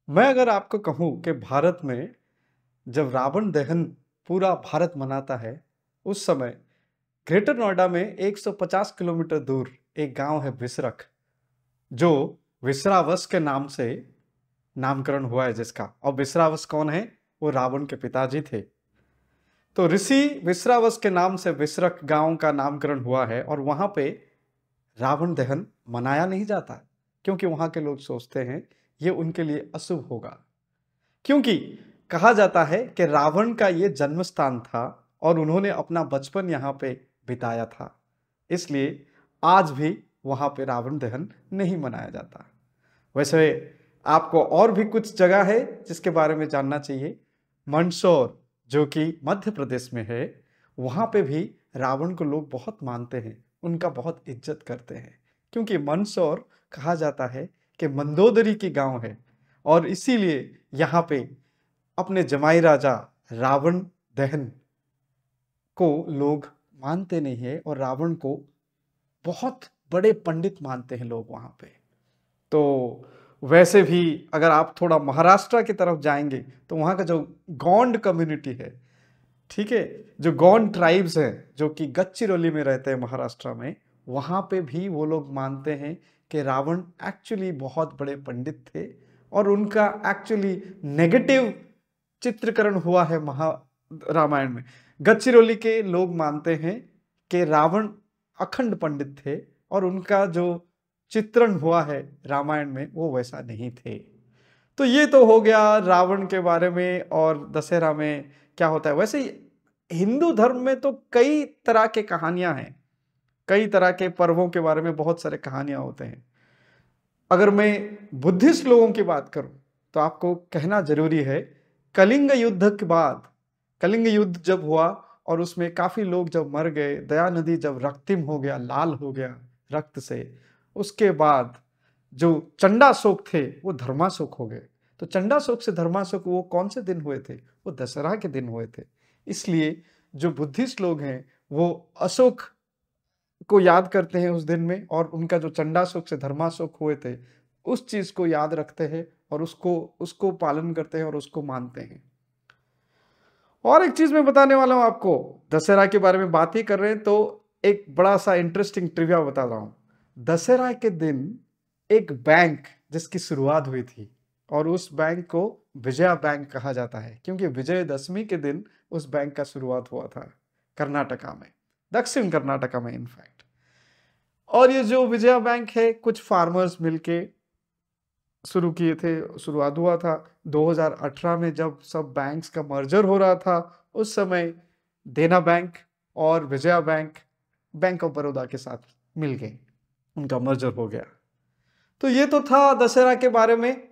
मैं अगर आपको कहूँ कि भारत में जब रावण दहन पूरा भारत मनाता है, उस समय ग्रेटर नोएडा में 150 किलोमीटर दूर एक गांव है विसरख, जो विसरावस के नाम से नामकरण हुआ है जिसका। और विसरावस कौन है? वो रावण के पिताजी थे। तो ऋषि विसरावस के नाम से विसरख गांव का नामकरण हुआ है और वहां पे रावण दहन मनाया नहीं जाता, क्योंकि वहां के लोग सोचते हैं ये उनके लिए अशुभ होगा। क्योंकि कहा जाता है कि रावण का ये जन्म स्थान था और उन्होंने अपना बचपन यहाँ पे बिताया था, इसलिए आज भी वहां पे रावण दहन नहीं मनाया जाता। वैसे आपको और भी कुछ जगह है जिसके बारे में जानना चाहिए। मंदसौर, जो कि मध्य प्रदेश में है, वहां पे भी रावण को लोग बहुत मानते हैं, उनका बहुत इज्जत करते हैं, क्योंकि मंदसौर कहा जाता है कि मंदोदरी की गांव है और इसीलिए यहाँ पे अपने जमाई राजा रावण दहन को लोग मानते नहीं है और रावण को बहुत बड़े पंडित मानते हैं लोग वहां पे। तो वैसे भी अगर आप थोड़ा महाराष्ट्र की तरफ जाएंगे तो वहाँ का जो गोंड कम्युनिटी है, ठीक है, जो गोंड ट्राइब्स हैं जो कि गढ़चिरौली में रहते हैं महाराष्ट्र में, वहाँ पे भी वो लोग मानते हैं कि रावण एक्चुअली बहुत बड़े पंडित थे और उनका एक्चुअली नेगेटिव चित्रीकरण हुआ है महा रामायण में। गढ़चिरौली के लोग मानते हैं कि रावण अखंड पंडित थे और उनका जो चित्रण हुआ है रामायण में वो वैसा नहीं थे। तो ये तो हो गया रावण के बारे में और दशहरा में क्या होता है। वैसे हिंदू धर्म में तो कई तरह के कहानियां हैं, कई तरह के पर्वों के बारे में बहुत सारे कहानियां होते हैं। अगर मैं बुद्धिस्ट लोगों की बात करूं तो आपको कहना जरूरी है, कलिंग युद्ध के बाद, कलिंग युद्ध जब हुआ और उसमें काफी लोग जब मर गए, दया नदी जब रक्तिम हो गया, लाल हो गया रक्त से, उसके बाद जो चंडाशोक थे वो धर्माशोक हो गए। तो चंडाशोक से धर्माशोक वो कौन से दिन हुए थे? वो दशहरा के दिन हुए थे। इसलिए जो बुद्धिस्ट लोग हैं वो अशोक को याद करते हैं उस दिन में, और उनका जो चंडाशोक से धर्माशोक हुए थे उस चीज को याद रखते हैं और उसको उसको पालन करते हैं और उसको मानते हैं। और एक चीज मैं बताने वाला हूं आपको, दशहरा के बारे में बात ही कर रहे हैं तो एक बड़ा सा इंटरेस्टिंग ट्रिविया बता रहा हूं। दशहरा के दिन एक बैंक जिसकी शुरुआत हुई थी और उस बैंक को विजया बैंक कहा जाता है, क्योंकि विजयदशमी के दिन उस बैंक का शुरुआत हुआ था कर्नाटका में, दक्षिण कर्नाटका में इनफैक्ट। और ये जो विजया बैंक है कुछ फार्मर्स मिलके शुरू किए थे, शुरुआत हुआ था 2018 में जब सब बैंक्स का मर्जर हो रहा था। उस समय देना बैंक और Vijaya bank bank of Baroda के साथ मिल गए, उनका मर्जर हो गया। तो ये तो था दशहरा के बारे में।